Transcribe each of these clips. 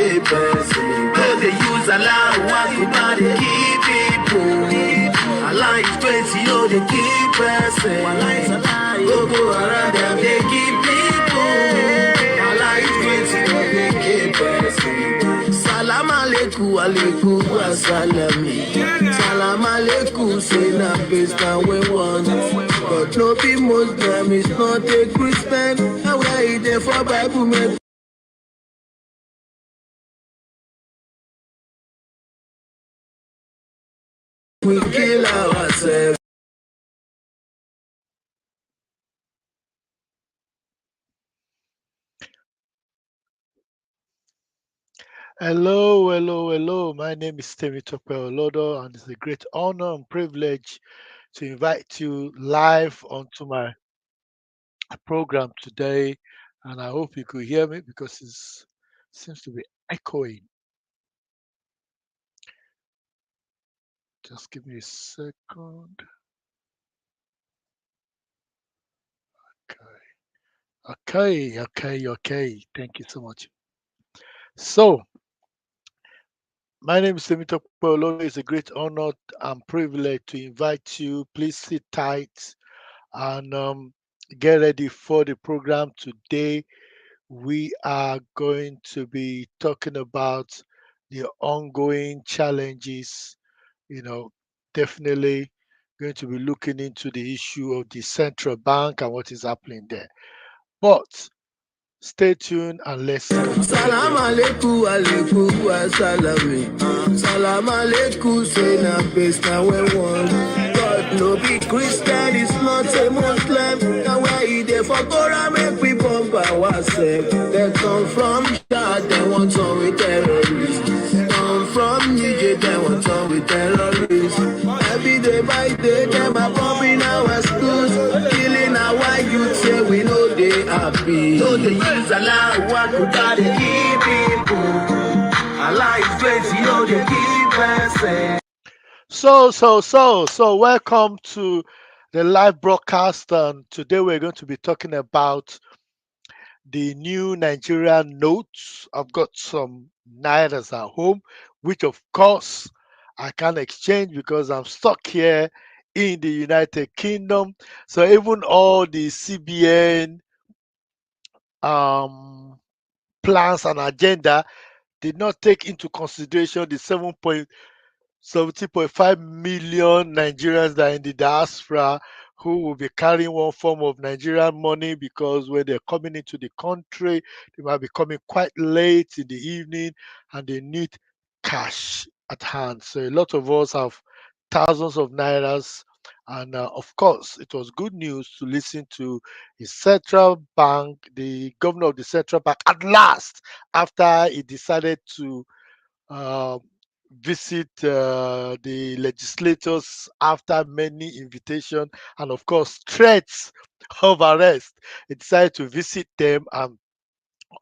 keep person. No, they use Allah, what you got to keep people. Allah is 20, no, they keep person. Go around them, they keep people. Allah is 20, no, they keep person. Salam alaikum, alaikum, wasalami. Salam alaikum, say na based on we want. But no be Muslim, is not a Christian. And we are there for Bible, man. We kill ourselves. Hello. My name is Temitope Olodo, and it's a great honor and privilege to invite you live onto my program today. And I hope you could hear me because it seems to be echoing. Just give me a second. Okay. Thank you so much. So, my name is Temitope Olodo. It's a great honor and privilege to invite you. Please sit tight and get ready for the program today. We are going to be talking about the ongoing challenges, definitely going to be looking into the issue of the central bank and what is happening there. But stay tuned and let's go. Salam alaikum, alaikum, wasalami. Salam alaikum, say na based na we want. God no be Christian, it's not a Muslim. Now where he there for Torah, make we bump ourselves. They come from Chad, they want on with terrorists. Come from Niger, they want on with terrorists. Every day by day, them are bombing our schools, killing our youth, say we know they happy. So they use Allah, what could God keep people? Allah is great, you know they keep person. So, welcome to the live broadcast. And today we're going to be talking about the new Nigerian notes. I've got some nairas at home, which of course I can't exchange because I'm stuck here in the United Kingdom. So even all the CBN plans and agenda did not take into consideration the 70.5 million Nigerians that are in the diaspora who will be carrying one form of Nigerian money because when they're coming into the country, they might be coming quite late in the evening and they need cash at hand. So a lot of us have thousands of nairas. And of course, it was good news to listen to the central bank, the governor of the central bank, at last, after he decided to uh, visit the legislators after many invitations and of course threats of arrest. He decided to visit them and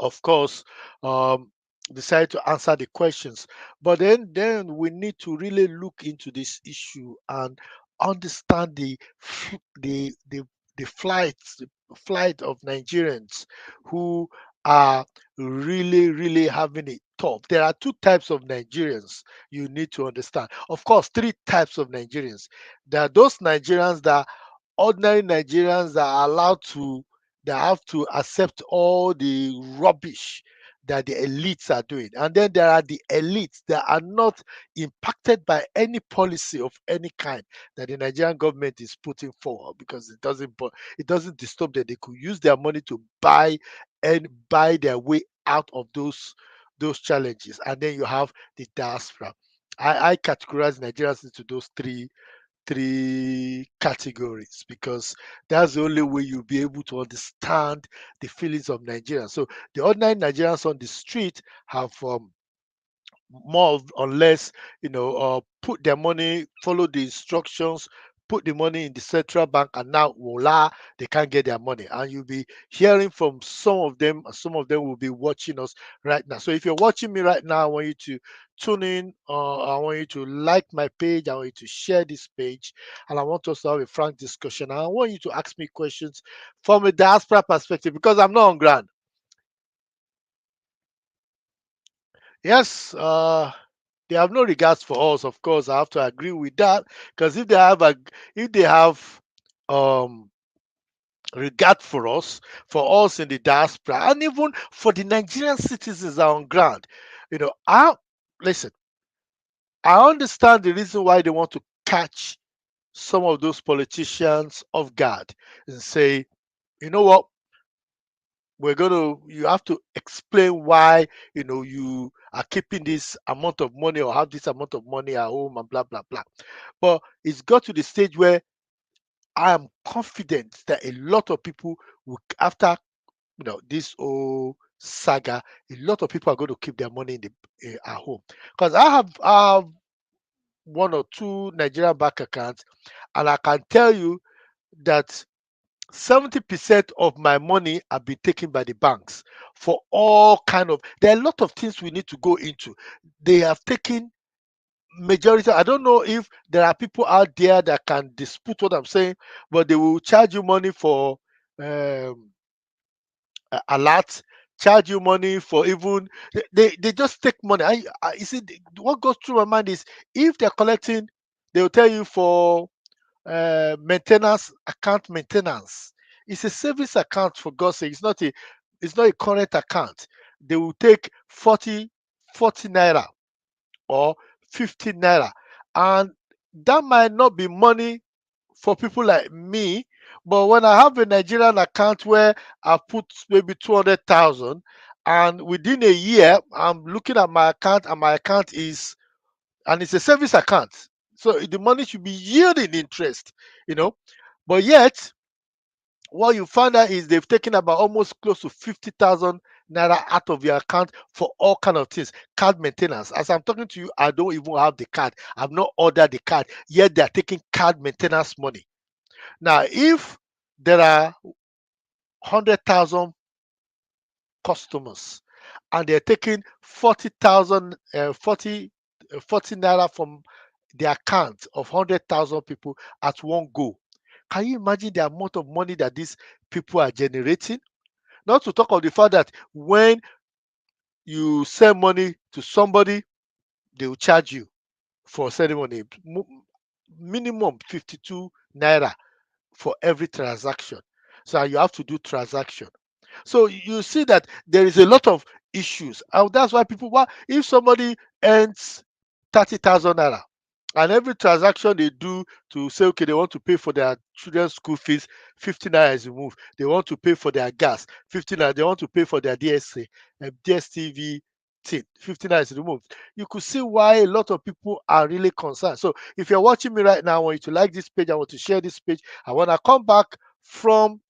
of course um, decided to answer the questions. But then we need to really look into this issue and understand the flight of Nigerians who are really having it tough. There are two types of Nigerians you need to understand. Of course, three types of Nigerians. There are those Nigerians that ordinary Nigerians that are allowed to that have to accept all the rubbish that the elites are doing. And then there are the elites that are not impacted by any policy of any kind that the Nigerian government is putting forward because it doesn't disturb them. They could use their money to buy their way out of those challenges. And then you have the diaspora. I categorize Nigerians into those three categories because that's the only way you'll be able to understand the feelings of Nigerians. So the ordinary Nigerians on the street have more or less, put their money, follow the instructions, put the money in the central bank, and now voila, they can't get their money. And you'll be hearing from some of them, and some of them will be watching us right now. So if you're watching me right now, I want you to tune in. I want you to like my page. I want you to share this page, and I want us to have a frank discussion. And I want you to ask me questions from a diaspora perspective because I'm not on ground. Yes, they have no regards for us. Of course, I have to agree with that because if they have um regard for us in the diaspora, and even for the Nigerian citizens on ground, I listen. I understand the reason why they want to catch some of those politicians off guard and say, you know what, you have to explain why you are keeping this amount of money or have this amount of money at home and blah blah blah. But it's got to the stage where I am confident that a lot of people will, after this whole saga, a lot of people are going to keep their money in the at home. Because I have one or two Nigerian bank accounts, and I can tell you that 70% of my money have been taken by the banks for all kind of. There are a lot of things we need to go into. They have taken majority. I don't know if there are people out there that can dispute what I'm saying, but they will charge you money for um, alert, charge you money for even they just take money. You see, what goes through my mind is if they're collecting, they will tell you for maintenance account maintenance. It's a service account, for God's sake. It's not a current account. They will take 40 naira or 50 naira, and that might not be money for people like me. But when I have a Nigerian account where I put maybe 200,000, and within a year I'm looking at my account, and my account is, and it's a service account, so the money should be yielding interest, you know. But yet, what you find out is they've taken about almost close to 50,000 naira out of your account for all kind of things. Card maintenance. As I'm talking to you, I don't even have the card. I've not ordered the card yet. They're taking card maintenance money. Now, if there are 100,000 customers and they're taking 40,000, 40 naira from the account of 100,000 people at one go, can you imagine the amount of money that these people are generating? Not to talk of the fact that when you send money to somebody, they will charge you for sending money. Minimum 52 naira for every transaction. So you have to do transaction. So you see that there is a lot of issues. And that's why if somebody earns 30,000 naira, and every transaction they do to say, okay, they want to pay for their children's school fees, 50 naira is removed. They want to pay for their gas, 50 naira. They want to pay for their DSA and DSTV thing, 50 naira is removed. You could see why a lot of people are really concerned. So if you're watching me right now, I want you to like this page. I want to share this page. And when I come back from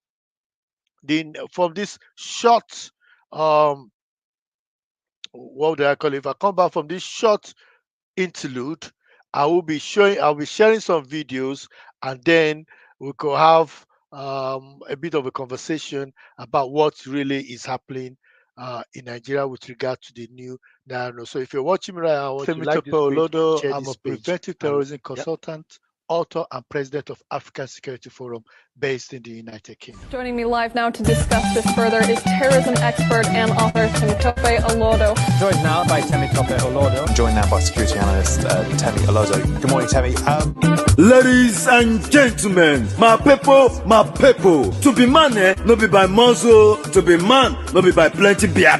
this short what do I call it? If I come back from this short interlude, I'll be sharing some videos, and then we could have a bit of a conversation about what really is happening in Nigeria with regard to the new naira. So if you're watching me right now, I want you to like this page, Olodo. share I'm this a page. preventive and terrorism yeah. consultant, author, and president of African Security Forum based in the United Kingdom. Joining me live now to discuss this further is terrorism expert and author Temitope Olodo. Joined now by Temitope Olodo. Joined now by security analyst Temi Olodo. Good morning, Temi. Ladies and gentlemen, my people, to be man, no be by muzzle, to be man, no be by plenty bia.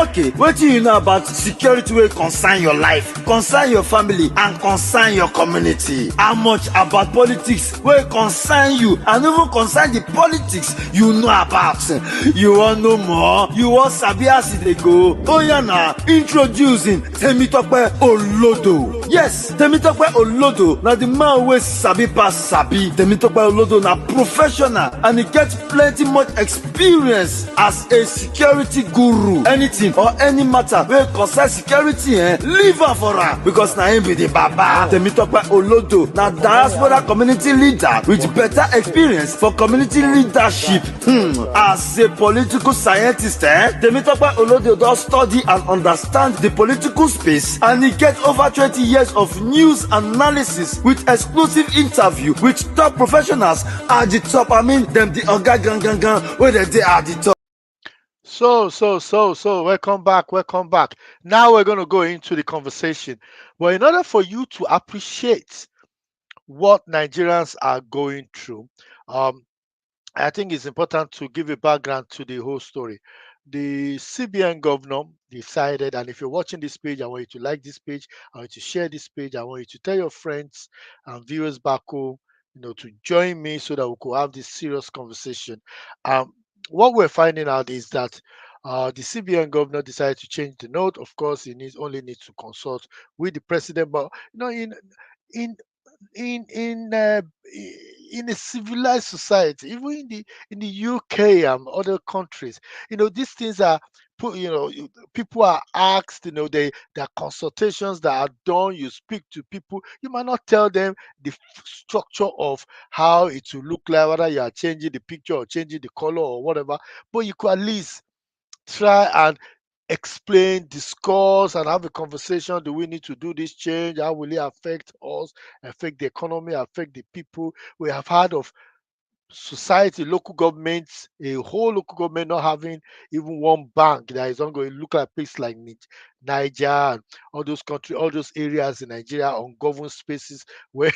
Okay, what do you know about security will concern your life, concern your family, and concern your community? How much about politics will concern you, and even concern the politics you know about? You want know more? You want sabi as they go? Oh yeah, now introducing Temitope Olodo. Yes, Temitope Olodo. Now the man wey sabi pass sabi. Temitope Olodo na professional, and he gets plenty much experience as a security guru. Anything or any matter wey concern security, leave am for am, because na him be the baba. Temitope Olodo na diaspora community leader with better experience for community leadership. As a political scientist, Temitope Olodo don study and understand the political space, and he get over 20 years of news analysis with exclusive interview with top professionals at the top. I mean, them the oga gang where they at the top. So, welcome back, welcome back. Now we're going to go into the conversation. But in order for you to appreciate what Nigerians are going through, um, I think it's important to give a background to the whole story. The CBN governor decided, and if you're watching this page, I want you to like this page, I want you to share this page, I want you to tell your friends and viewers back home, to join me so that we could have this serious conversation. Um, what we're finding out is that the CBN governor decided to change the note. Of course, he only needs to consult with the president, but in in in uh, in a civilized society, even in the UK and other countries, these things are put. People are asked. There are consultations that are done. You speak to people. You might not tell them the structure of how it will look like, whether you are changing the picture or changing the color or whatever, but you could at least try and explain, discuss, and have a conversation. Do we need to do this change? How will it affect us, affect the economy, affect the people? We have heard of society, local governments, a whole local government not having even one bank that is ongoing. Look at places like Niger and all those countries, all those areas in Nigeria, ungoverned spaces where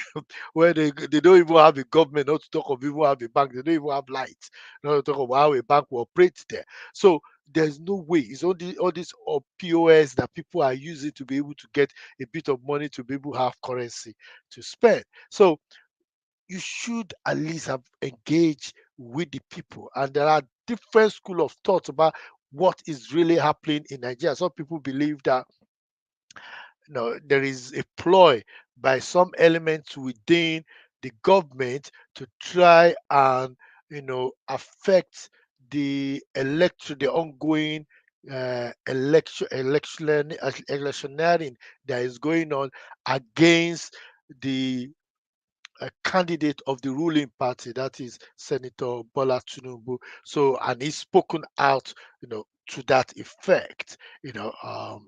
where they don't even have a government, not to talk of even have a bank. They don't even have lights, not to talk of how a bank will operate there. So there's no way. It's only all this POS that people are using to be able to get a bit of money to be able to have currency to spend. So you should at least have engaged with the people. And there are different school of thought about what is really happening in Nigeria. Some people believe that there is a ploy by some elements within the government to try and affect the ongoing electioneering that is going on against the a candidate of the ruling party, that is Senator Bola Tinubu. So, and he's spoken out, to that effect, to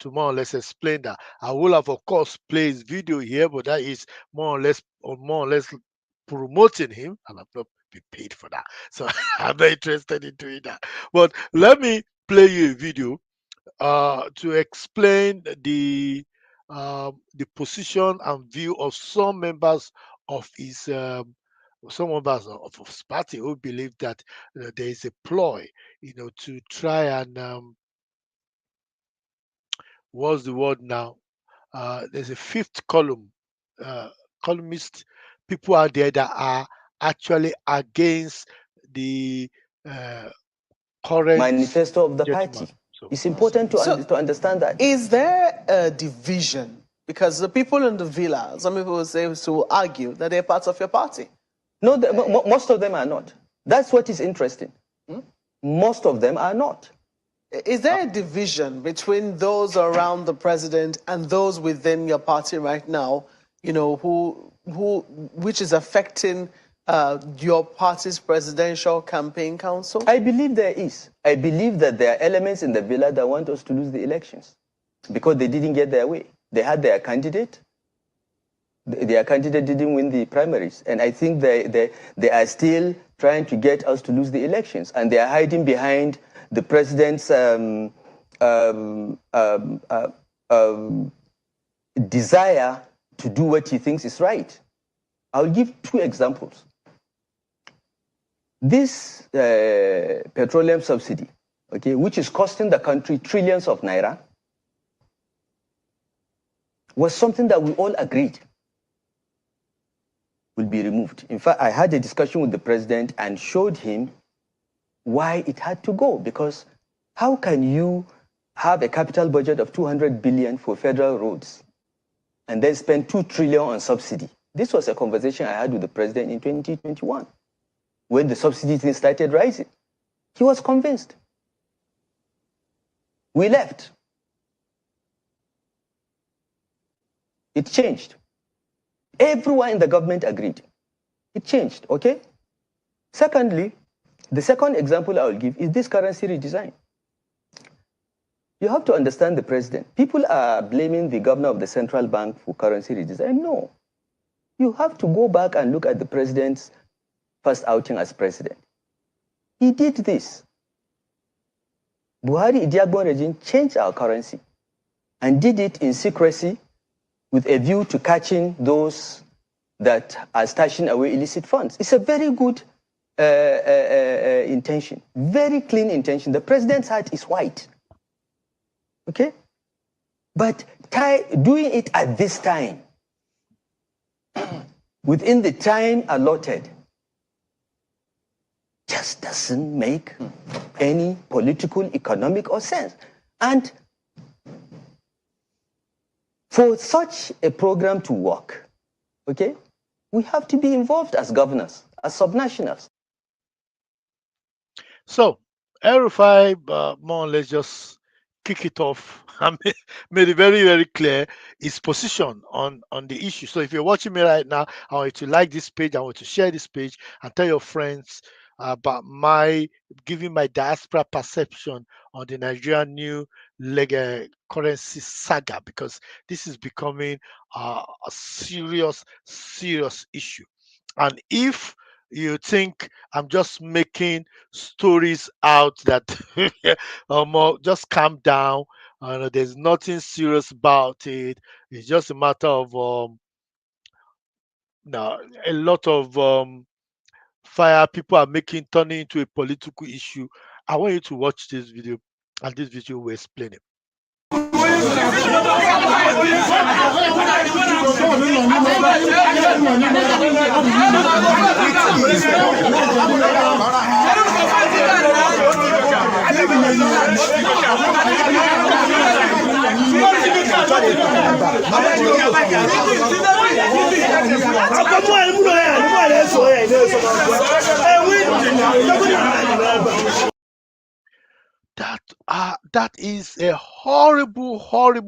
more or less explain that. I will have, of course, play his video here, but that is more or less promoting him, and I've not been paid for that, so I'm not interested in doing that. But let me play you a video to explain the position and view of some members of his party who believe that there is a ploy, to try and what's the word now? There's a fifth uh, columnist, people out there that are actually against the uh, current manifesto of the gentleman. party. So, It's important to understand that. Is there a division? Because the people in the villa, some people will say, will argue that they're part of your party. No, most of them are not. That's what is interesting. Most of them are not. Is there a division between those around the president and those within your party right now, which is affecting your party's presidential campaign council? I believe there is. I believe that there are elements in the villa that want us to lose the elections because they didn't get their way. They had their candidate. Their candidate didn't win the primaries. And I think they are still trying to get us to lose the elections. And they are hiding behind the president's desire to do what he thinks is right. I'll give two examples. This petroleum subsidy, which is costing the country trillions of naira, was something that we all agreed will be removed. In fact, I had a discussion with the president and showed him why it had to go, because how can you have a capital budget of 200 billion for federal roads and then spend 2 trillion on subsidy? This was a conversation I had with the president in 2021 when the subsidy thing started rising. He was convinced. We left. It changed. Everyone in the government agreed. It changed, okay? Secondly, the second example I will give is this currency redesign. You have to understand the president. People are blaming the governor of the central bank for currency redesign. No. You have to go back and look at the president's first outing as president. He did this Buhari Idiagbon regime changed our currency and did it in secrecy with a view to catching those that are stashing away illicit funds. It's a very good intention, very clean intention. The president's heart is white, okay? But doing it at this time, within the time allotted, just doesn't make any political, economic, or sense. And for such a program to work, okay, we have to be involved as governors, as subnationals. So, El-Rufai more or less just kick it off and made it very, very clear his position on the issue. So if you're watching me right now, I want you to like this page, I want you to share this page and tell your friends about giving my diaspora perception on the Nigerian new legal currency saga, because this is becoming a serious issue. And if you think I'm just making stories out that just calm down, there's nothing serious about it, it's just a matter of a lot of fire people are turning into a political issue. I want you to watch this video, and this video will explain it. That is a horrible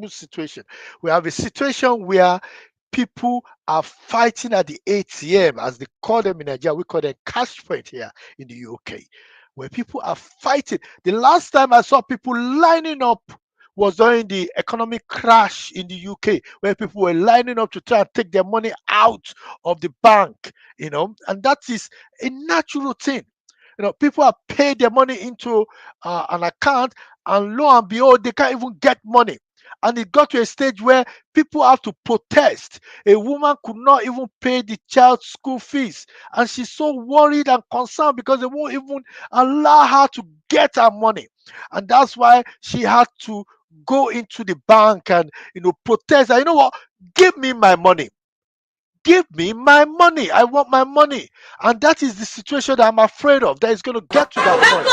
situation. We have a situation where people are fighting at the ATM, as they call them in Nigeria. We call them cash point here in the UK, where people are fighting. The last time I saw people lining up was during the economic crash in the UK, where people were lining up to try and take their money out of the bank, and that is a natural thing. People have paid their money into an account, and lo and behold, they can't even get money. And it got to a stage where people have to protest. A woman could not even pay the child's school fees, and she's so worried and concerned because they won't even allow her to get her money. And that's why she had to go into the bank and protest. And you know what? Give me my money. Give me my money. I want my money. And that is the situation that I'm afraid of, that is going to get to that point.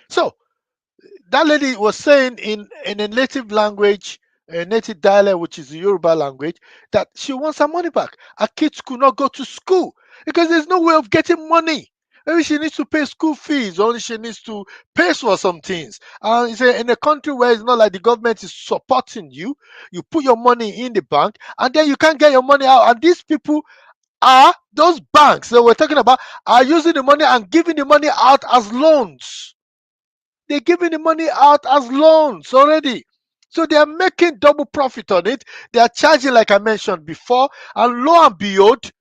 So, that lady was saying in a native language, a native dialect, which is the Yoruba language, that she wants her money back. Her kids could not go to school because there's no way of getting money. Maybe she needs to pay school fees, or she needs to pay for some things. And it's in a country where it's not like the government is supporting you. You put your money in the bank, and then you can't get your money out. And these people those banks that we're talking about are using the money and giving the money out as loans. They're giving the money out as loans already. So they are making double profit on it. They are charging, like I mentioned before, and lo and behold,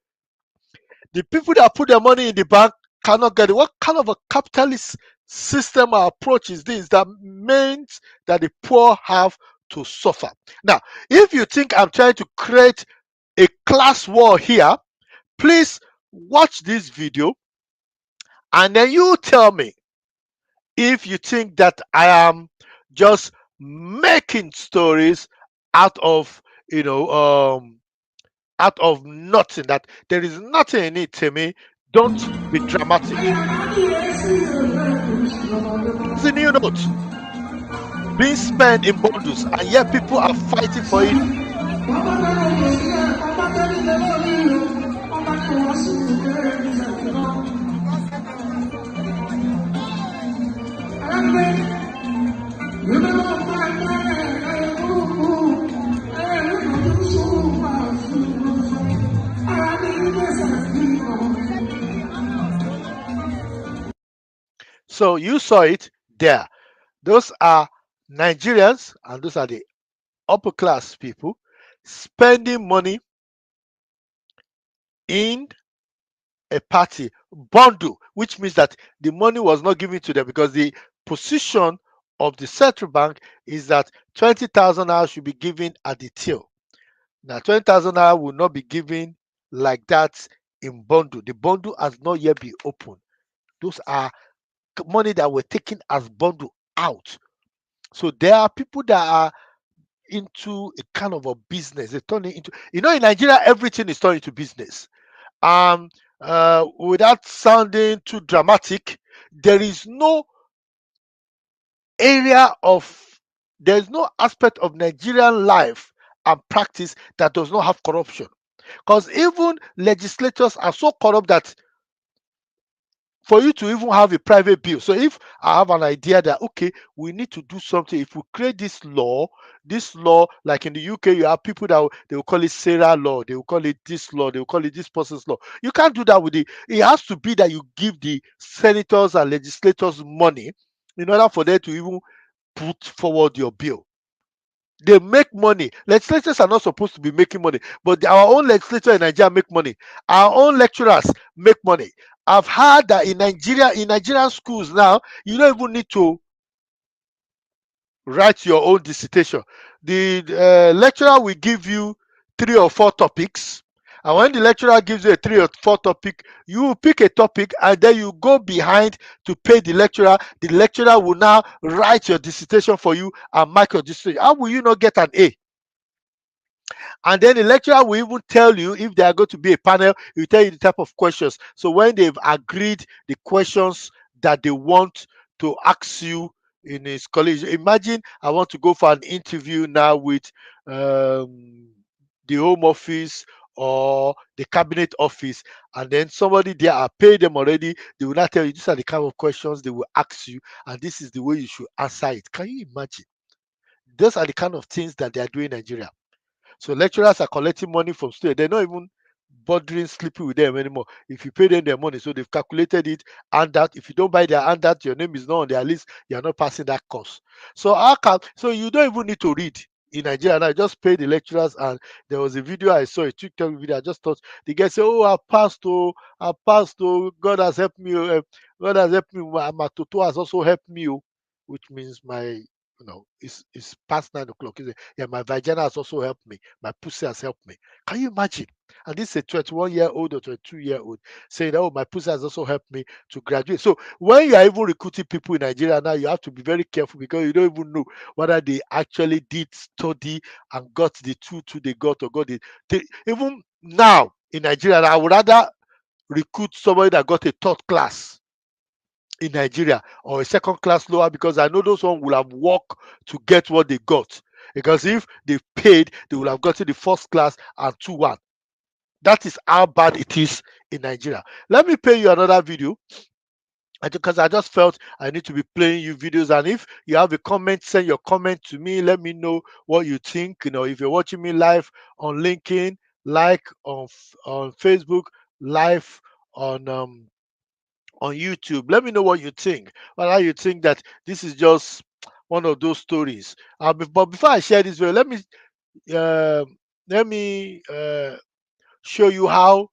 the people that put their money in the bank cannot get it. What kind of a capitalist system or approach is this that means that the poor have to suffer? Now, if you think I'm trying to create a class war here, please watch this video and then you tell me if you think that I am just making stories out of out of nothing, that there is nothing in it to me. Don't be dramatic. It's a new note being spent in bundles, and yet people are fighting for it. So you saw it there. Those are Nigerians, and those are the upper class people spending money in a party bundle, which means that the money was not given to them because the position of the central bank is that 20,000 naira should be given at the till. Now, 20,000 naira will not be given like that in bundle. The bundle has not yet been opened. Those are money that were taken as bundle out. So there are people that are into a kind of a business. They turn it into, in Nigeria, everything is turned into business. Without sounding too dramatic, there is no aspect of Nigerian life and practice that does not have corruption. Because even legislators are so corrupt that for you to even have a private bill. So if I have an idea that, okay, we need to do something, if we create this law, like in the UK, you have people that they will call it Sarah law, they will call it this law, they will call it this person's law. You can't do that with it. It has to be that you give the senators and legislators money in order for them to even put forward your bill. They make money. Legislators are not supposed to be making money, but our own legislature in Nigeria make money. Our own lecturers make money. I've heard that in Nigerian schools now, you don't even need to write your own dissertation. The lecturer will give you 3 or 4 topics, and when the lecturer gives you a 3 or 4 topic, you will pick a topic and then you go behind to pay the lecturer. The lecturer will now write your dissertation for you and mark your dissertation. How will you not get an A? And then the lecturer will even tell you if there are going to be a panel, he will tell you the type of questions. So when they've agreed the questions that they want to ask you in his college, imagine I want to go for an interview now with the Home Office or the Cabinet Office, and then somebody there, I paid them already, they will not tell you these are the kind of questions they will ask you, and this is the way you should answer it. Can you imagine? Those are the kind of things that they are doing in Nigeria. So lecturers are collecting money from students. They're not even bothering sleeping with them anymore. If you pay them their money, so they've calculated it, and that if you don't buy their handout, your name is not on their list, you're not passing that course. So you don't even need to read in Nigeria now. Just pay the lecturers. And there was a video I saw, a TikTok video. I just thought the guy said, "Oh, I passed. Oh, God has helped me. God has helped me. My toto has also helped me." Oh, which means my it's past 9 o'clock. Yeah, my vagina has also helped me. My pussy has helped me. Can you imagine? And this is a 21-year-old or 22-year-old saying, "Oh, my pussy has also helped me to graduate." So when you are even recruiting people in Nigeria now, you have to be very careful because you don't even know whether they actually did study and got the 2 they got or got even now in Nigeria, I would rather recruit somebody that got a 3rd class in Nigeria or a 2nd class lower, because I know those one will have worked to get what they got. Because if they paid, they will have gotten the 1st class and 2-1. That is how bad it is in Nigeria. Let me play you another video, because I just felt I need to be playing you videos. And if you have a comment, send your comment to me. Let me know what you think. If you're watching me live on LinkedIn, like on Facebook, live on YouTube. Let me know what you think. Whether you think that this is just one of those stories. But before I share this video, let me show you how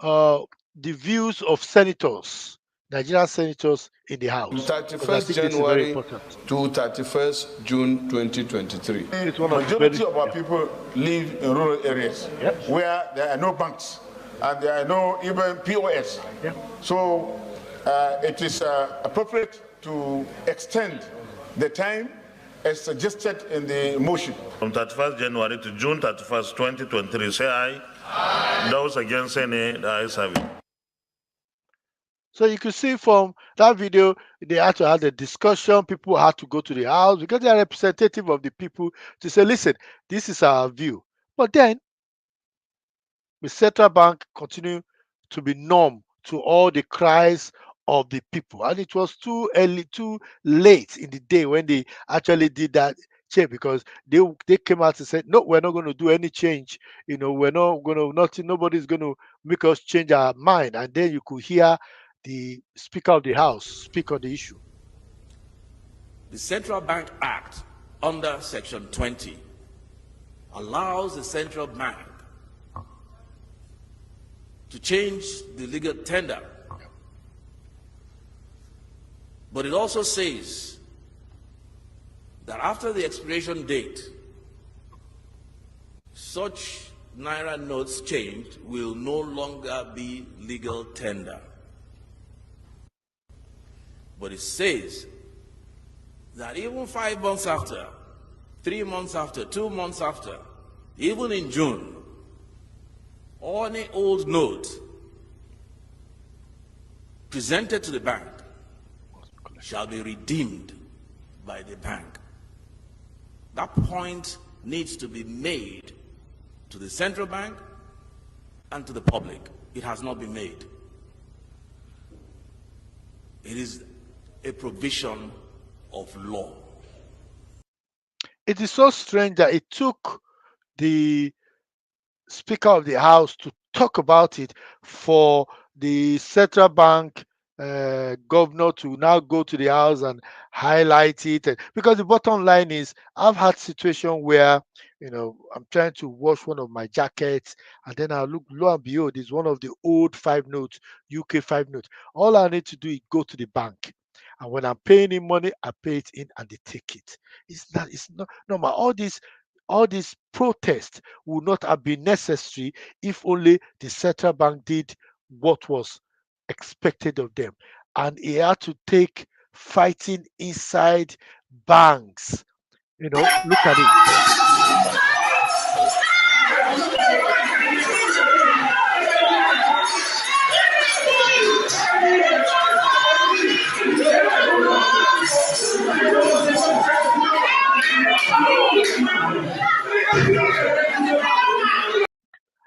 the views of senators, Nigerian senators in the House, because I 31st think this is very January important. to 31st June 2023. It's one of Majority of our people live in rural areas where there are no banks and there are no even POS. So it is appropriate to extend the time as suggested in the motion. From 31st January to June 31st, 2023, say aye. Aye. Those against say nay, the ayes have it. So you can see from that video, they had to have the discussion. People had to go to the House because they are representative of the people to say, listen, this is our view. But then the central bank continue to be numb to all the cries of the people. And it was too early, too late in the day when they actually did that change, because they came out and said, no, we're not going to do any change. We're not going to, nobody's going to make us change our mind. And then you could hear the Speaker of the House speak on the issue. The Central Bank Act under Section 20 allows the central bank to change the legal tender. But it also says that after the expiration date, such naira notes changed will no longer be legal tender. But it says that even 5 months after, 3 months after, 2 months after, even in June, any old note presented to the bank shall be redeemed by the bank. That point needs to be made to the central bank and to the public. It has not been made. It is a provision of law. It is so strange that it took the Speaker of the House to talk about it for the central bank governor to now go to the House and highlight it. Because the bottom line is, I've had situation where, I'm trying to wash one of my jackets, and then I look, lo and behold, it's one of the old 5 notes, UK 5 notes. All I need to do is go to the bank. And when I'm paying in money, I pay it in and they take it. It's not normal. All these protests would not have been necessary if only the central bank did what was expected of them. And he had to take fighting inside banks. Look at it.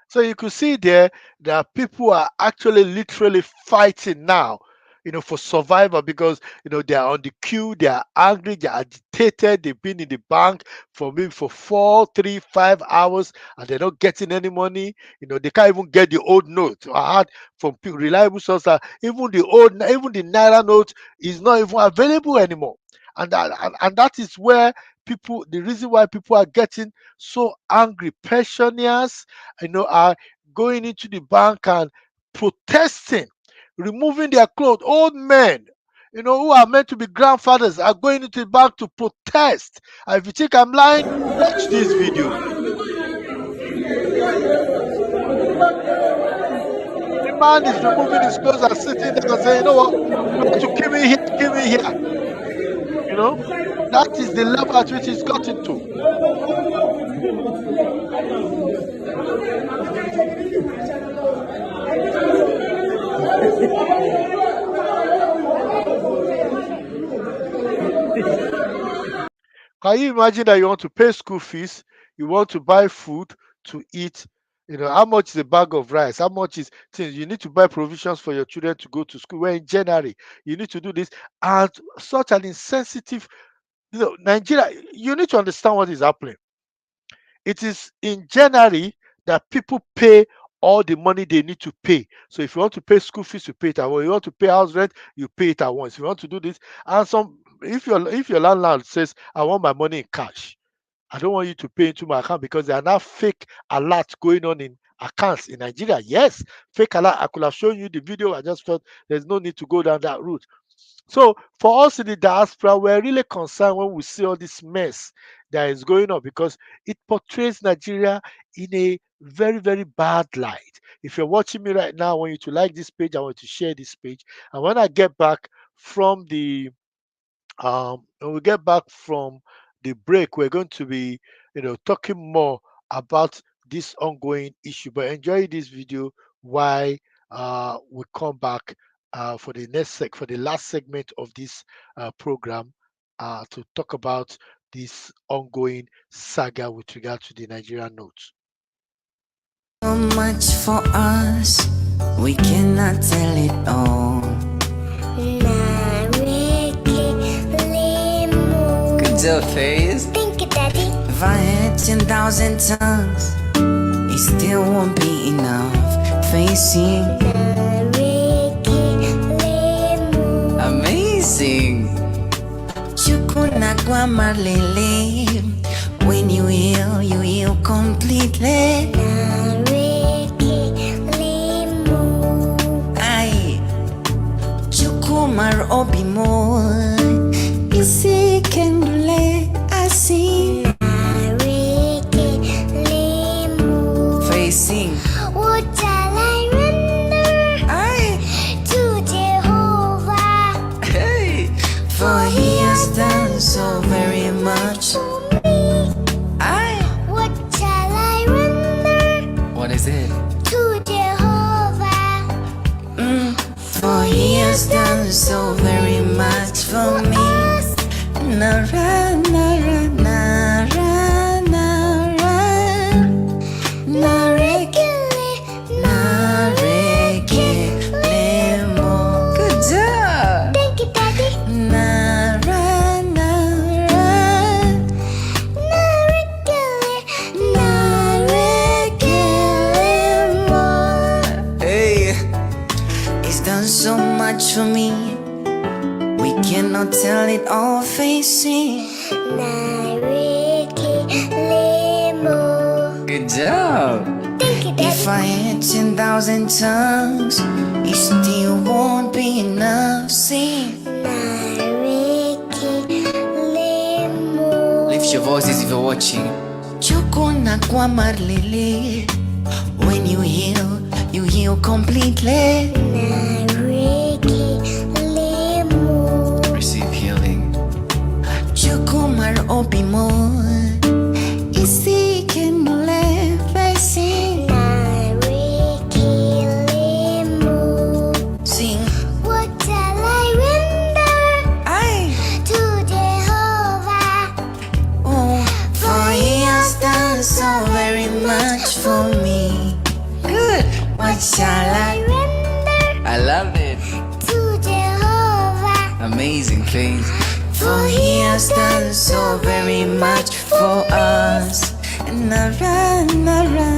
So you could see there that people are actually literally fighting now, for survival, because they are on the queue, they are angry, they are agitated, they've been in the bank for maybe for 4, 3, 5 hours, and they're not getting any money. They can't even get the old note. I heard from reliable sources that even the naira note is not even available anymore. And that is where the reason why people are getting so angry, pensioners, are going into the bank and protesting, removing their clothes. Old men, who are meant to be grandfathers, are going into the bank to protest. And if you think I'm lying, watch this video. The man is removing his clothes and sitting there and saying, you know what, you want to give me here, give me here. That is the level at which it's gotten to. Can you imagine that you want to pay school fees, you want to buy food to eat? How much is a bag of rice? How much is things? You need to buy provisions for your children to go to school. We're in January. You need to do this. And such an insensitive, Nigeria, you need to understand what is happening. It is in January that people pay all the money they need to pay. So if you want to pay school fees, you pay it at once. You want to pay house rent, you pay it at once. If you want to do this, and if your landlord says, I want my money in cash, I don't want you to pay into my account, because there are now fake alerts going on in accounts in Nigeria. Yes, fake alert. I could have shown you the video. I just felt there's no need to go down that route. So for us in the diaspora, we're really concerned when we see all this mess that is going on, because it portrays Nigeria in a very, very bad light. If you're watching me right now, I want you to like this page. I want you to share this page. And when I get back from the when we get back from the break, we're going to be talking more about this ongoing issue. But enjoy this video while we come back for the last segment of this program to talk about this ongoing saga with regard to the Nigerian notes. So much for us, we cannot tell it all. Good job, Faze. Thank you, Daddy. If I had 10,000 tongues, it still won't be enough. Facing amazing. Chukuna kwa malele. When you heal completely. Aye, Chukumar Obimo, Isi Kendule, Asi. Facing. What shall I render? Aye. To Jehovah? Hey, for he has done so very much. Aye. What shall I render? What is it? To Jehovah. For he has done so very much for me. Nara, nara, nara, nara. Narekele, narekele mo. Good job. Thank you, Daddy. Nara, nara. Narekele, narekele mo. Hey, he's done so much for me. We cannot tell it all facing. Good job. If I had 10,000 tongues, it still won't be enough. Sing. Lift your voices if you're watching. Chukuna kwa marlele. When you heal completely. Receive healing. Chukumar obimo. Isi kendule facing. Sing. What shall I render? Aye. To Jehovah. Oh, for he has done so very much for me. Good. What shall I render? I love it. To Jehovah. Amazing, please. For he has done so very much for us. Nara, nara,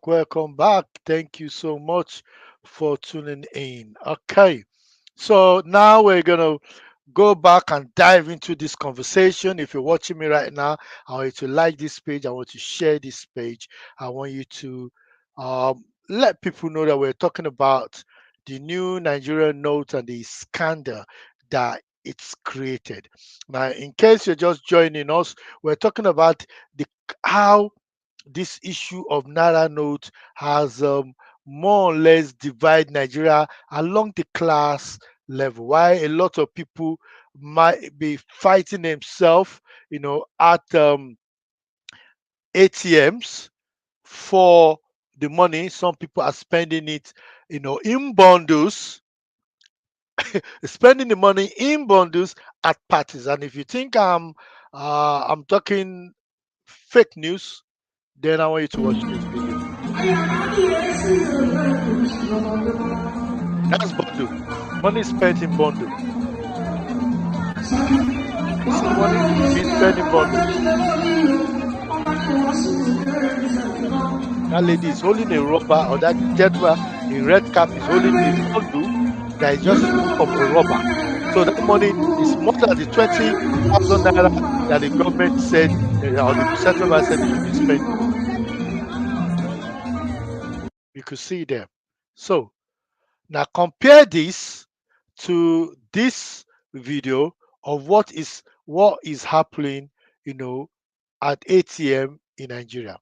Welcome back. Thank you so much for tuning in. Okay, so now we're gonna go back and dive into this conversation. If you're watching me right now, I want you to like this page. I want to share this page. I want you to let people know that we're talking about the new Nigerian note and the scandal that it's created. Now, in case you're just joining us, we're talking about how this issue of Naira note has more or less divided Nigeria along the class level. Why a lot of people might be fighting themselves, at ATMs for the money. Some people are spending it, in bundles, spending the money in bundles at parties. And if you think I'm talking fake news, then I want you to watch this video. That's bundle. Money spent in bundle. Money is spent in bundle. That lady is holding a rubber, or that gentleman in red cap is holding a bundle that is just of a rubber. So that money is more than the 20,000 naira that the government said, or the central bank said it should be spent. You could see there. So now compare this to this video of what is happening, at ATM in Nigeria.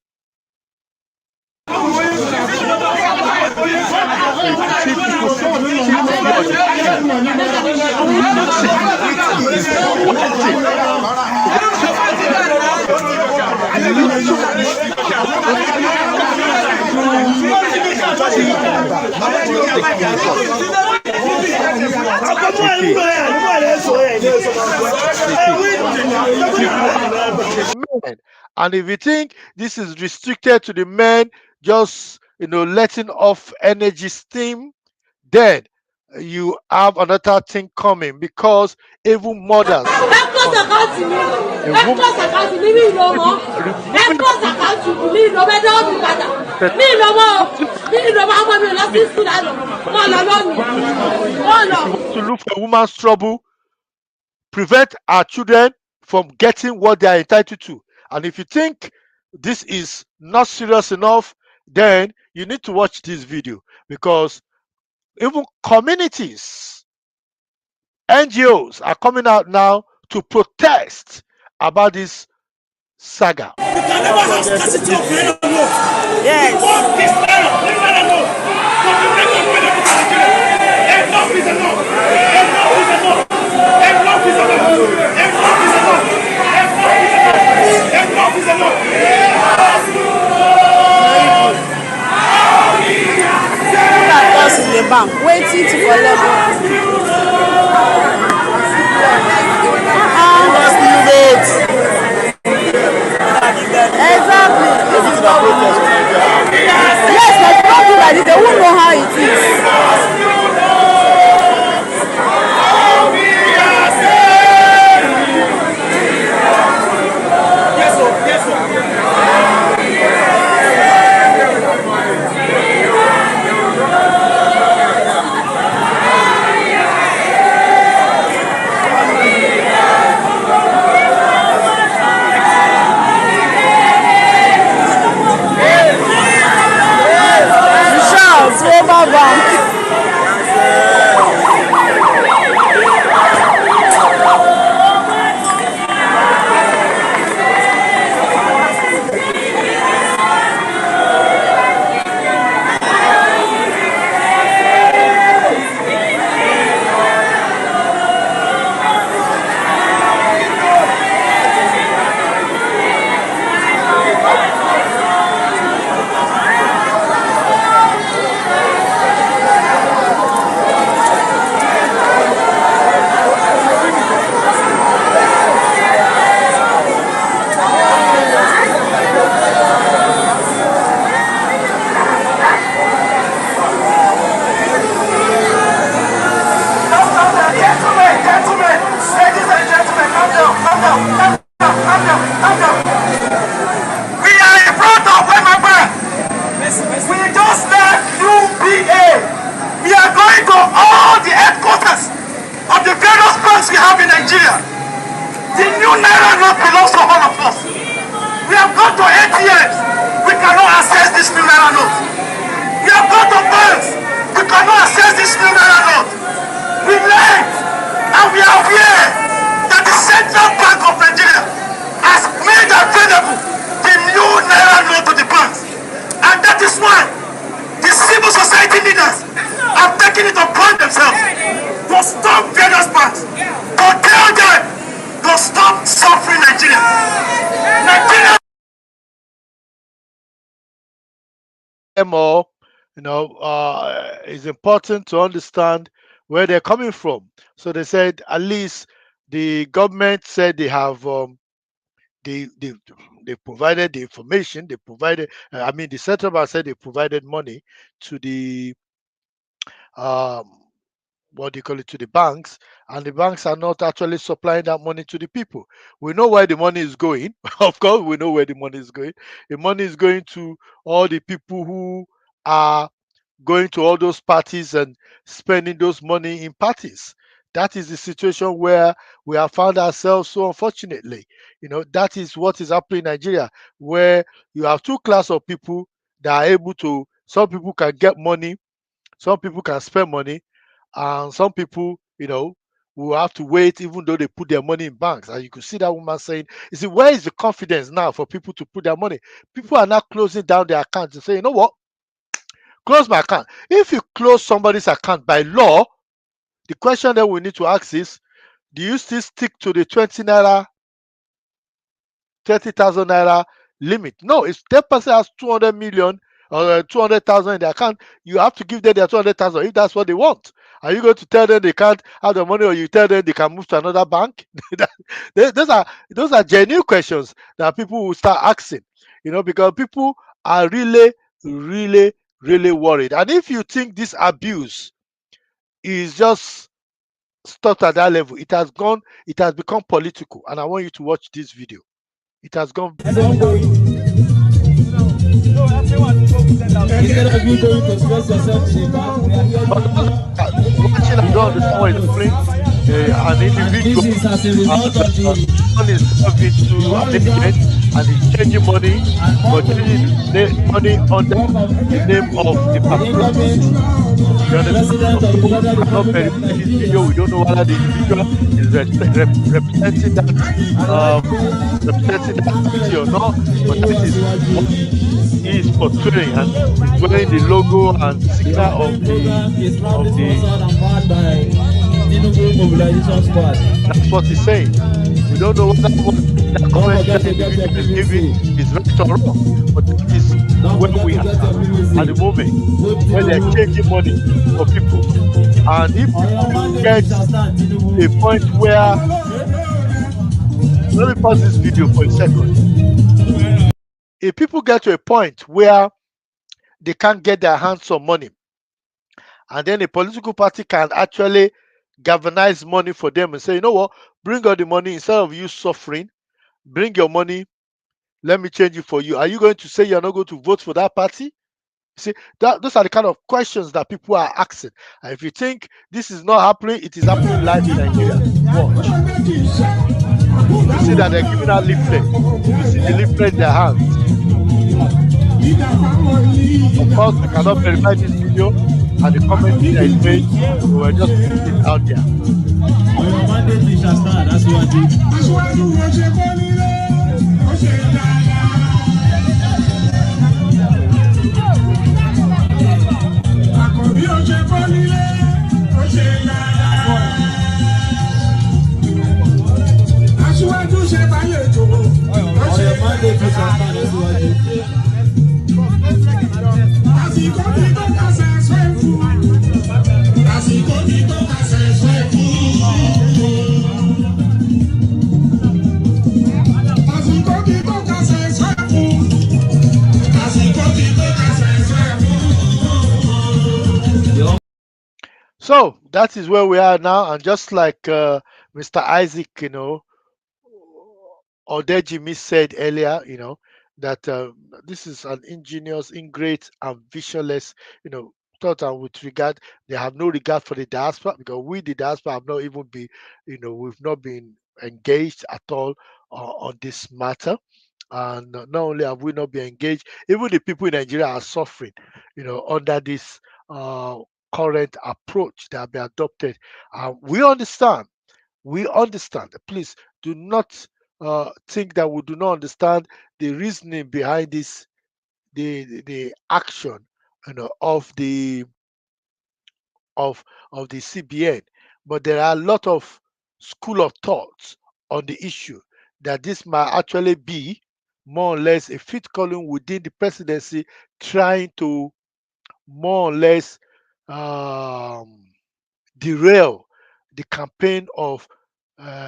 And if you think this is restricted to the men just letting off energy steam, then you have another thing coming, because even mothers, To look for a woman's trouble, prevent our children from getting what they are entitled to. And if you think this is not serious enough, then you need to watch this video, because even communities, NGOs are coming out now to protest about this saga. You can never have scarcity of freedom. Yes. Fuck this naira. This naira no. Enough is enough. Enough is enough. Enough is enough. Enough is enough. Enough is enough. Look at us in the bank waiting to collect money. Exactly. Yes, but don't do like this. They won't know how it is. More, it's important to understand where they're coming from. So they said at least the government said they have they provided the information. They provided. The central bank said they provided money to the what do you call it, to the banks, and the banks are not actually supplying that money to the people. We know where the money is going. Of course, we know where the money is going. The money is going to all the people who are going to all those parties and spending those money in parties. That is the situation where we have found ourselves. So unfortunately, that is what is happening in Nigeria, where you have two classes of people that are able to. Some people can get money, some people can spend money, and some people, will have to wait, even though they put their money in banks. And you could see that woman saying, you see, where is the confidence now for people to put their money? People are now closing down their accounts and say, you know what? Close my account. If you close somebody's account by law, the question that we need to ask is, do you still stick to the 20 naira, 30,000 naira limit? No, if that person has 200 million or 200,000 in their account, you have to give them their 200,000 if that's what they want. Are you going to tell them they can't have the money, or you tell them they can move to another bank? those are genuine questions that people will start asking, because people are really, really, really worried. And if you think this abuse is just stopped at that level, it has become political. And I want you to watch this video. It has gone. Instead of you going to stress yourself in the back, we are here. Watching and don't understand what he's doing, an individual This is as a result of the money is serving to an agent and he's changing money, but changing the money under the name of the particular person. You understand? president of the We Federal cannot Republic verify of this video. We don't know whether the individual is representing that city or not, but that is what he is portraying, and he's wearing the logo and signal of the that's what he's saying. We don't know whether what that comment that individual is giving is right or wrong, but that is where we are at the moment, where they're changing money for people. And if people get a point where, let me pause this video for a second. If people get to a point where they can't get their hands on money, and then a political party can actually galvanize money for them and say, you know what, bring all the money instead of you suffering, bring your money, let me change it for you. Are you going to say you're not going to vote for that party? See, those are the kind of questions that people are asking. And if you think this is not happening, it is happening live in Nigeria. Watch. You see that they're giving out leaflet. You see the leaflet in their hands. Of course, we cannot verify this video and the comment that is made. We were just putting it out there. On your mandate, we shall start. That's what I So that is where we are now, and just like Mr. Isaac, Odejimi said earlier, that this is an ingenious, ingrate, and visionless, thought, and with regard, they have no regard for the diaspora, because we, the diaspora, have not even been, we've not been engaged at all on this matter. And not only have we not been engaged, even the people in Nigeria are suffering, under this current approach that have been adopted. We understand. Please do not think that we do not understand the reasoning behind this, the action, of the CBN. But there are a lot of school of thoughts on the issue that this might actually be more or less a fit calling within the presidency, trying to more or less derail the campaign of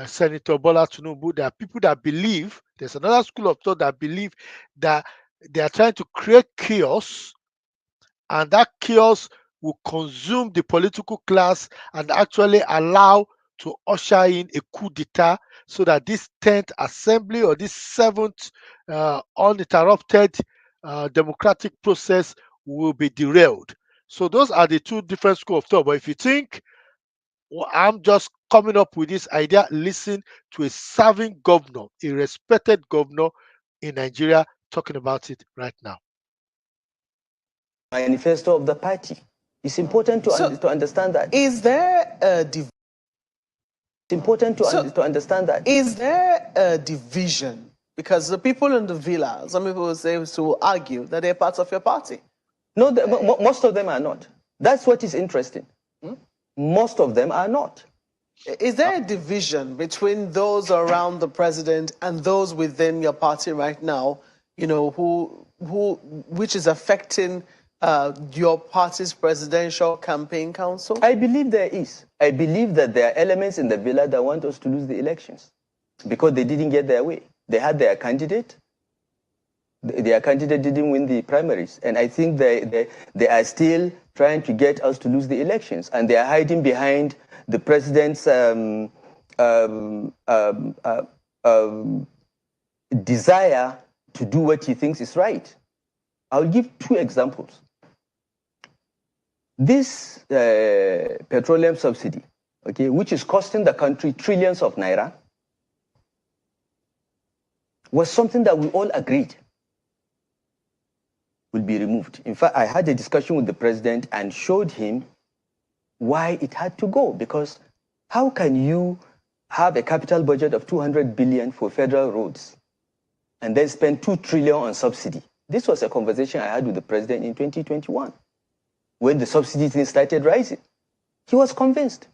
Senator Bola Tinubu. There are people that believe, there's another school of thought that believe that they are trying to create chaos, and that chaos will consume the political class and actually allow to usher in a coup d'etat, so that this 10th assembly or this 7th uninterrupted democratic process will be derailed. So those are the two different schools of thought. But if you think, well, I'm just coming up with this idea, listen to a serving governor, a respected governor in Nigeria, talking about it right now. Manifesto of the party. It's important to understand that. Is there a It's important to understand that. Is there a division? Because the people in the villa, some people will say, to argue that they're part of your party. No, most of them are not. That's what is interesting. Most of them are not. Is there a division between those around the president and those within your party right now, which is affecting your party's presidential campaign council? I believe there is. I believe that there are elements in the villa that want us to lose the elections because they didn't get their way. They had their candidate. Their candidate didn't win the primaries. And I think they are still trying to get us to lose the elections. And they are hiding behind the president's desire to do what he thinks is right. I'll give two examples. This petroleum subsidy, okay, which is costing the country trillions of naira, was something that we all agreed will be removed. In fact, I had a discussion with the president and showed him why it had to go, because how can you have a capital budget of 200 billion for federal roads and then spend 2 trillion on subsidy? This was a conversation I had with the president in 2021 when the subsidies started rising. He was convinced.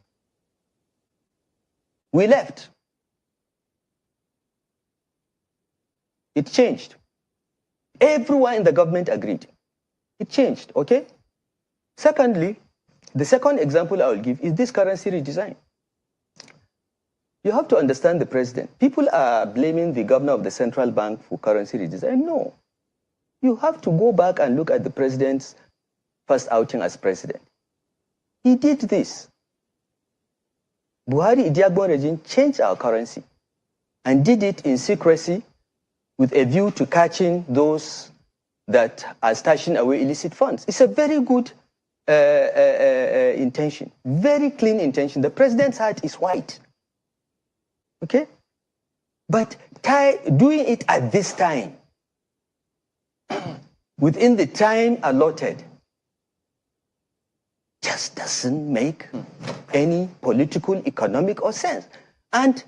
We left. It changed. Everyone in the government agreed. It changed, okay? Secondly, the second example I will give is this currency redesign. You have to understand the president. People are blaming the governor of the central bank for currency redesign. No. You have to go back and look at the president's first outing as president. He did this. Buhari Idiagbon regime changed our currency and did it in secrecy with a view to catching those that are stashing away illicit funds. It's a very good intention, very clean intention. The president's heart is white. Okay? But doing it at this time, within the time allotted, just doesn't make any political, economic, or sense. And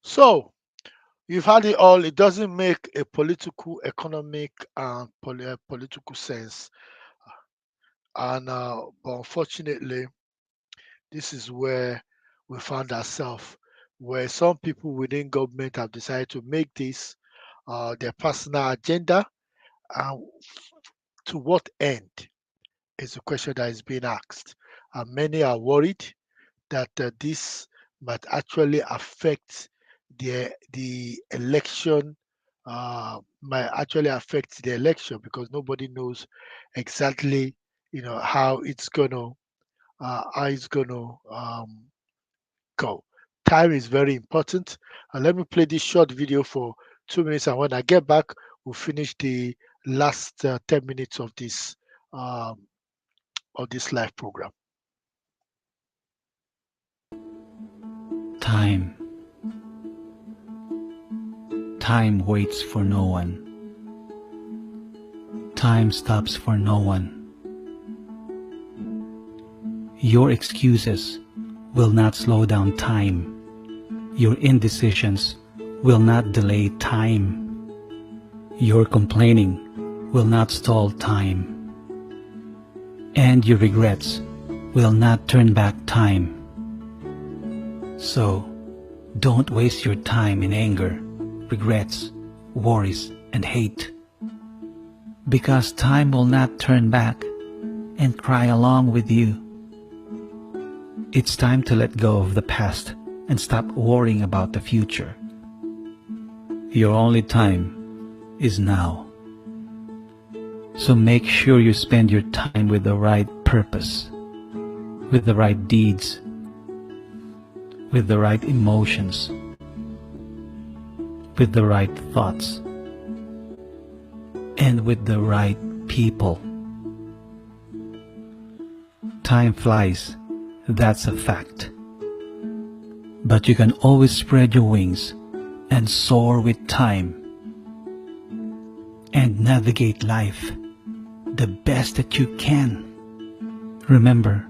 so, you've had it all. It doesn't make a political, economic, and political sense. And but unfortunately, this is where we found ourselves, where some people within government have decided to make this their personal agenda. And to what end is the question that is being asked. And many are worried that this might actually affect the election, might actually affect the election, because nobody knows exactly, how it's gonna go. Time is very important. And let me play this short video for 2 minutes, and when I get back, we'll finish the last 10 minutes of this live program. Time. Time waits for no one. Time stops for no one. Your excuses will not slow down time. Your indecisions will not delay time. Your complaining will not stall time. And your regrets will not turn back time. So, don't waste your time in anger, regrets, worries, and hate. Because time will not turn back and cry along with you. It's time to let go of the past and stop worrying about the future. Your only time is now. So make sure you spend your time with the right purpose, with the right deeds, with the right emotions, with the right thoughts, and with the right people. Time flies, that's a fact. But you can always spread your wings and soar with time and navigate life the best that you can. Remember,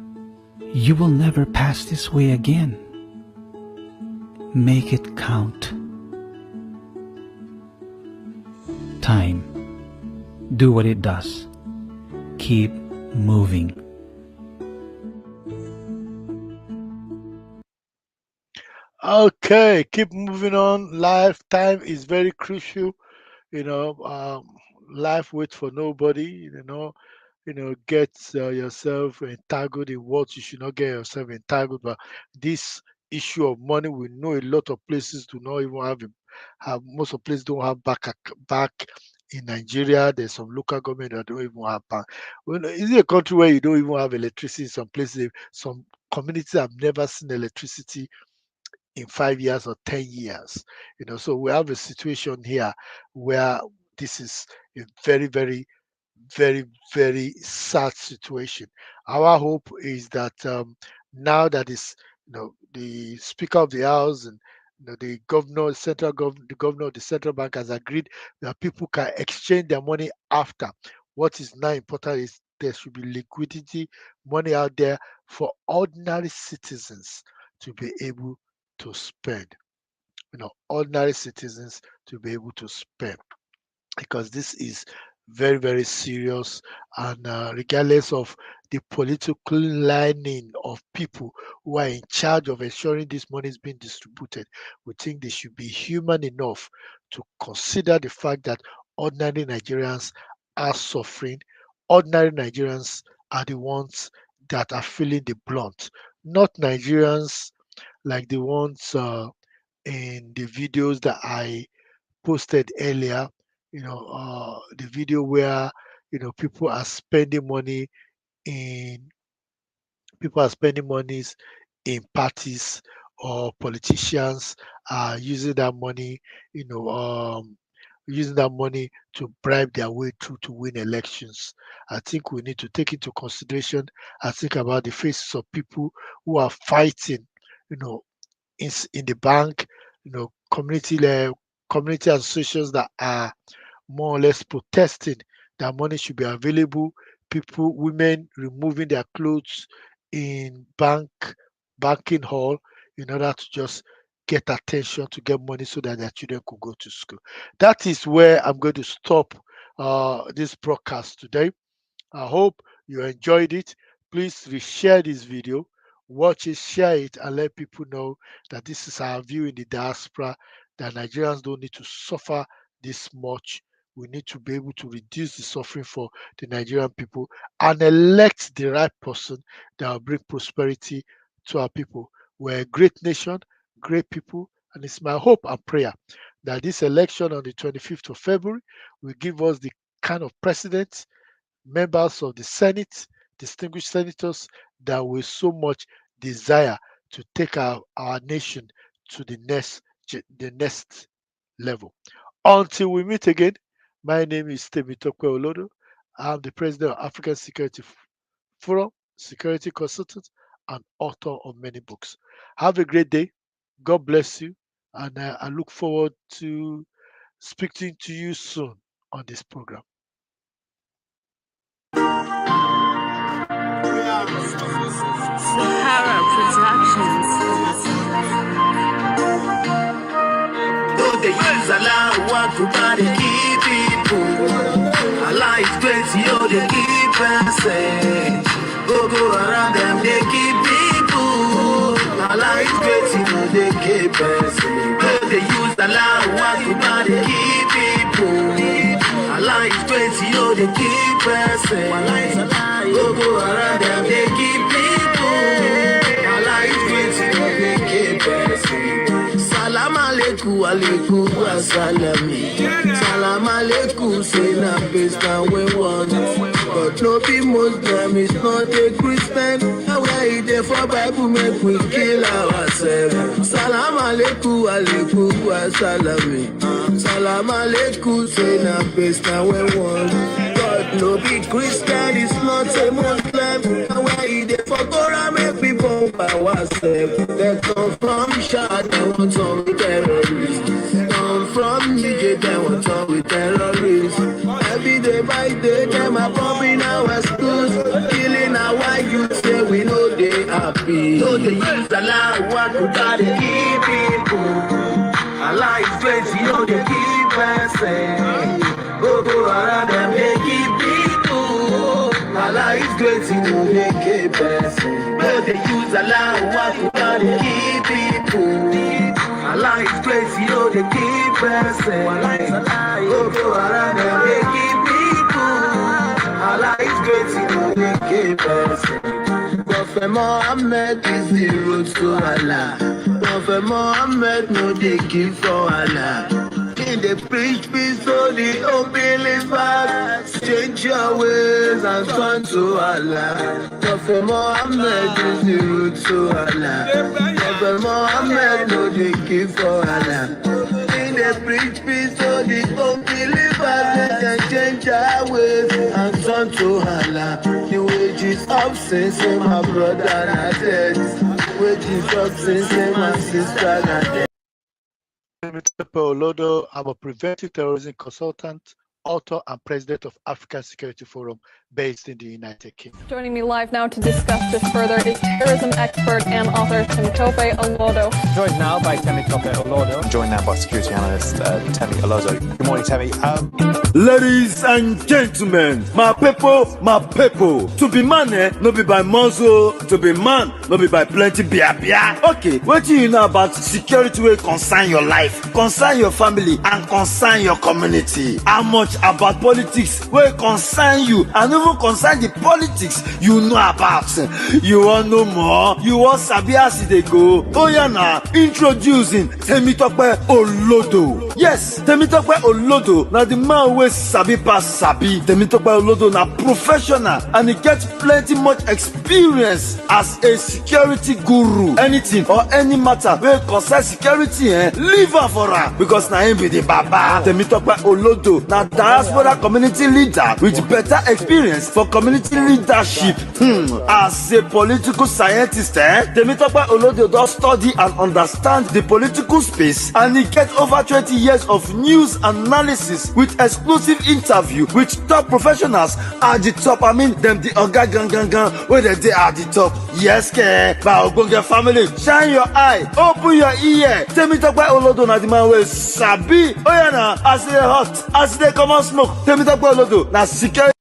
you will never pass this way again. Make it count. Time. Do what it does. Keep moving. Okay, keep moving on. Time is very crucial. Life waits for nobody. Get yourself entangled in what you should not get yourself entangled. But this issue of money, we know a lot of places do not even have most of places don't have back in Nigeria. There's some local government that don't even have bank. Is it a country where you don't even have electricity? In some places, some communities have never seen electricity in 5 years or 10 years. So we have a situation here where this is a very, very, very, very sad situation. Our hope is that now that is, the Speaker of the House and the governor, the governor of the central bank has agreed that people can exchange their money after. What is now important is there should be liquidity, money out there for ordinary citizens to be able to spend. Ordinary citizens to be able to spend, because this is very, very serious. And regardless of the political lining of people who are in charge of ensuring this money is being distributed, we think they should be human enough to consider the fact that ordinary Nigerians are suffering. Ordinary Nigerians are the ones that are feeling the blunt, not Nigerians like the ones in the videos that I posted earlier, the video where people are spending money in monies in parties, or politicians are using that money, using that money to bribe their way through to win elections. I think we need to take into consideration and think about the faces of people who are fighting, in the bank, community associations that are more or less protesting that money should be available. People, women removing their clothes in banking hall in order to just get attention, to get money so that their children could go to school. That is where I'm going to stop this broadcast today. I hope you enjoyed it. Please reshare this video, watch it, share it, and let people know that this is our view in the diaspora, that Nigerians don't need to suffer this much. We need to be able to reduce the suffering for the Nigerian people and elect the right person that will bring prosperity to our people. We're a great nation, great people, and it's my hope and prayer that this election on the 25th of February will give us the kind of president, members of the Senate, distinguished senators that we so much desire to take our nation to the next level. Until we meet again, my name is Temitope Olodo. I'm the president of African Security Forum, security consultant, and author of many books. Have a great day. God bless you. And I look forward to speaking to you soon on this program. Sahara Productions. They use Allah to buy the key people. Allah is crazy, they keep saying. Go around them, they keep people. Allah is crazy, they keep saying. They use Allah to buy the key people. Allah is crazy, they keep saying. Go around them, they keep people. Allah is crazy, they keep saying. Salam alaikum wasalami. Salam alaikum, say na best and we want. But no be Muslim, it's not a Christian. Now we there for Bible, make we kill ourselves. Salam alaikum wasalami. Salam alaikum, say na best and we want. God no be Christian, it's not a Muslim. Now we there for Torah, make we bomb ourselves. They come from Shad, they want some terrorists. Come from Niger, they want some with terrorists. Every day by day, them are bombing our schools, killing our youth. Say we know they happy. So they use Allah to buy the key people. Allah is crazy, they keep saying. Go around them, they keep people. Allah is crazy, they keep saying. They use Allah to buy the key people. Allah is crazy, they keep saying. Go around them, they keep people. Allah is crazy, they keep saying. Prophet Muhammad is the road to Allah. Prophet Muhammad no they give for Allah. In the preach peace to the unbelievers. Change your ways and turn to Allah. Prophet Muhammad is the road to Allah. Prophet Muhammad no they give for Allah. In the preach peace to the unbelievers. want to holla. The wages of sin, say my brother na dead. Wages of sin, say my sister na dead. Olodo, I'm a preventive terrorism consultant, author, and president of African Security Forum based in the United Kingdom. Joining me live now to discuss this further is terrorism expert and author Temitope Olodo. Joined now by Temitope Olodo. I'm joined now by security analyst Temi Olozo. Good morning, Temi. Ladies and gentlemen, my people, to be man, no be by muscle, to be man, no be by plenty bia. Okay, what do you know about security will concern your life, concern your family, and concern your community? How much about politics will concern you, and even concern the politics you know about? You want know more? You want sabi as they go? Oh yeah, now introducing Temitope Olodo. Yes, Temitope Olodo. Now the man wey sabi pass sabi. Temitope Olodo na professional and he gets plenty much experience as a security guru. Anything or any matter wey concern security, leave her for her because na him be the baba. Temitope Olodo na diaspora community leader with better experience for community leadership. As a political scientist, Temitope Olodo does study and understand the political space, and he gets over 20 years of news analysis with exclusive interview with top professionals at the top. I mean them the oga gang where they are at the top. Yes, by Ogbonge family. Shine your eye, open your ear. Temitope Olodo na the man wey sabi. Oh yeah, na as they hot, as they come on smoke. Temitope Olodo na security.